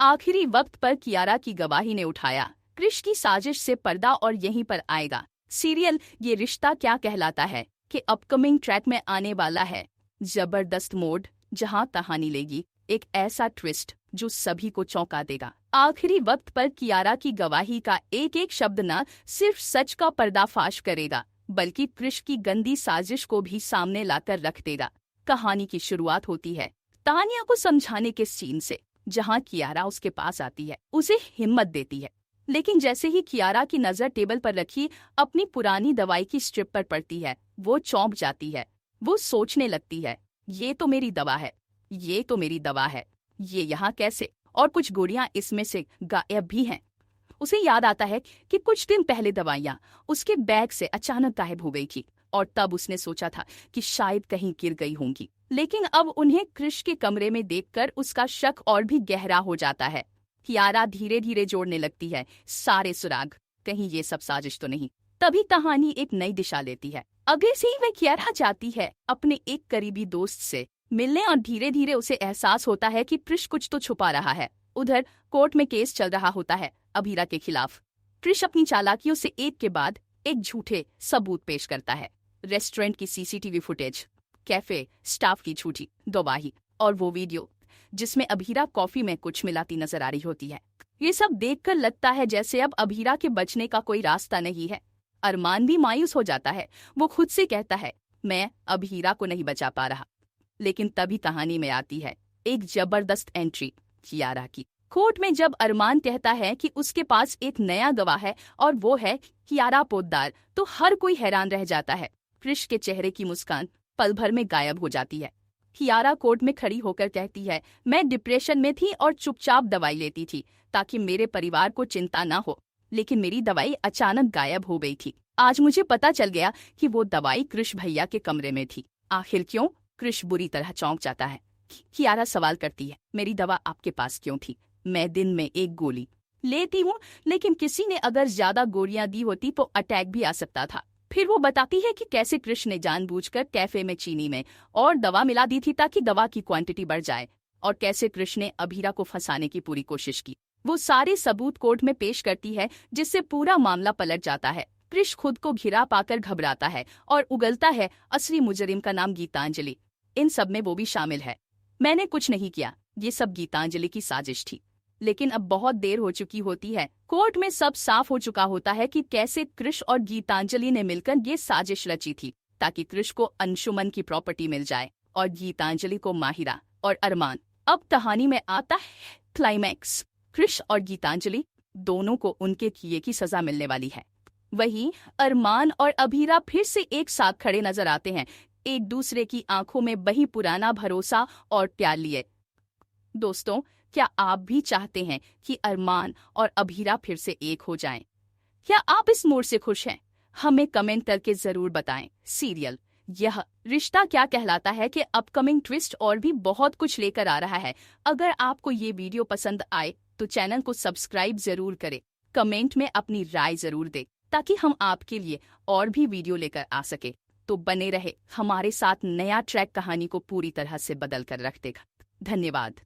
आखिरी वक्त पर कियारा की गवाही ने उठाया क्रिश की साजिश से पर्दा और यहीं पर आएगा सीरियल ये रिश्ता क्या कहलाता है कि अपकमिंग ट्रैक में आने वाला है जबरदस्त मोड, जहां कहानी लेगी एक ऐसा ट्विस्ट जो सभी को चौंका देगा। आखिरी वक्त पर कियारा की गवाही का एक एक शब्द न सिर्फ सच का पर्दाफाश करेगा बल्कि क्रिश की गंदी साजिश को भी सामने लाकर रख देगा। कहानी की शुरुआत होती है तानिया को समझाने के सीन से, जहां कियारा उसके पास आती है, उसे हिम्मत देती है। लेकिन जैसे ही कियारा की नजर टेबल पर रखी अपनी पुरानी दवाई की स्ट्रिप पर पड़ती है, वो चौंक जाती है। वो सोचने लगती है, ये तो मेरी दवा है, ये तो मेरी दवा है, ये यहाँ कैसे? और कुछ गोलियां इसमें से गायब भी हैं। उसे याद आता है कि कुछ दिन पहले दवाइयां उसके बैग से अचानक गायब हो गई थी और तब उसने सोचा था कि शायद कहीं गिर गई होंगी। लेकिन अब उन्हें क्रिश के कमरे में देखकर उसका शक और भी गहरा हो जाता है। कियारा धीरे धीरे जोड़ने लगती है सारे सुराग, कहीं ये सब साजिश तो नहीं। तभी कहानी एक नई दिशा लेती है। अगले से ही वह कियारा जाती है अपने एक करीबी दोस्त से मिलने और धीरे धीरे उसे एहसास होता है कि क्रिश कुछ तो छुपा रहा है। उधर कोर्ट में केस चल रहा होता है अभीरा के खिलाफ। क्रिश अपनी चालाकियों से एक के बाद एक झूठे सबूत पेश करता है। रेस्टोरेंट की सीसीटीवी फुटेज, कैफे स्टाफ की झूठी गवाही और वो वीडियो जिसमें अभीरा कॉफी में कुछ मिलाती नजर आ रही होती है। ये सब देखकर लगता है जैसे अब अभीरा के बचने का कोई रास्ता नहीं है। अरमान भी मायूस हो जाता है। वो खुद से कहता है, मैं अभीरा को नहीं बचा पा रहा। लेकिन तभी कहानी में आती है एक जबरदस्त एंट्री कियारा की। कोर्ट में जब अरमान कहता है कि उसके पास एक नया गवाह है और वो है कियारा पोद्दार, तो हर कोई हैरान रह जाता है। क्रिश के चेहरे की मुस्कान पल भर में गायब हो जाती है। कियारा कोर्ट में खड़ी होकर कहती है, मैं डिप्रेशन में थी और चुपचाप दवाई लेती थी ताकि मेरे परिवार को चिंता ना हो, लेकिन मेरी दवाई अचानक गायब हो गई थी। आज मुझे पता चल गया कि वो दवाई क्रिश भैया के कमरे में थी। आखिर क्यों? क्रिश बुरी तरह चौंक जाता है। कियारा सवाल करती है, मेरी दवा आपके पास क्यों थी? मैं दिन में एक गोली लेती हूँ, लेकिन किसी ने अगर ज्यादा गोलियां दी होती तो अटैक भी आ सकता था। फिर वो बताती है कि कैसे कृष्ण ने जानबूझकर कैफे में चीनी में और दवा मिला दी थी ताकि दवा की क्वांटिटी बढ़ जाए, और कैसे कृष्ण ने अभीरा को फंसाने की पूरी कोशिश की। वो सारे सबूत कोर्ट में पेश करती है, जिससे पूरा मामला पलट जाता है। कृष्ण खुद को घिरा पाकर घबराता है और उगलता है असली मुजरिम का नाम गीतांजलि। इन सब में वो भी शामिल है। मैंने कुछ नहीं किया, ये सब गीतांजलि की साजिश थी। लेकिन अब बहुत देर हो चुकी होती है। कोर्ट में सब साफ हो चुका होता है कि कैसे कृष्ण और गीतांजलि ने मिलकर ये साजिश रची थी ताकि कृष्ण को अंशुमन की प्रॉपर्टी मिल जाए और गीतांजलि को माहिरा और अरमान। अब कहानी में आता है क्लाइमैक्स। कृष्ण और गीतांजलि दोनों को उनके किए की सजा मिलने वाली है। वहीं अरमान और अभीरा फिर से एक साथ खड़े नजर आते हैं, एक दूसरे की आंखों में वही पुराना भरोसा और प्यार लिए। दोस्तों, क्या आप भी चाहते हैं कि अरमान और अभीरा फिर से एक हो जाएं? क्या आप इस मोड़ से खुश हैं? हमें कमेंट करके जरूर बताएं। सीरियल यह रिश्ता क्या कहलाता है कि अपकमिंग ट्विस्ट और भी बहुत कुछ लेकर आ रहा है। अगर आपको ये वीडियो पसंद आए तो चैनल को सब्सक्राइब जरूर करें, कमेंट में अपनी राय जरूर दें ताकि हम आपके लिए और भी वीडियो लेकर आ सके। तो बने रहे हमारे साथ, नया ट्रैक कहानी को पूरी तरह से बदल कर रख देगा। धन्यवाद।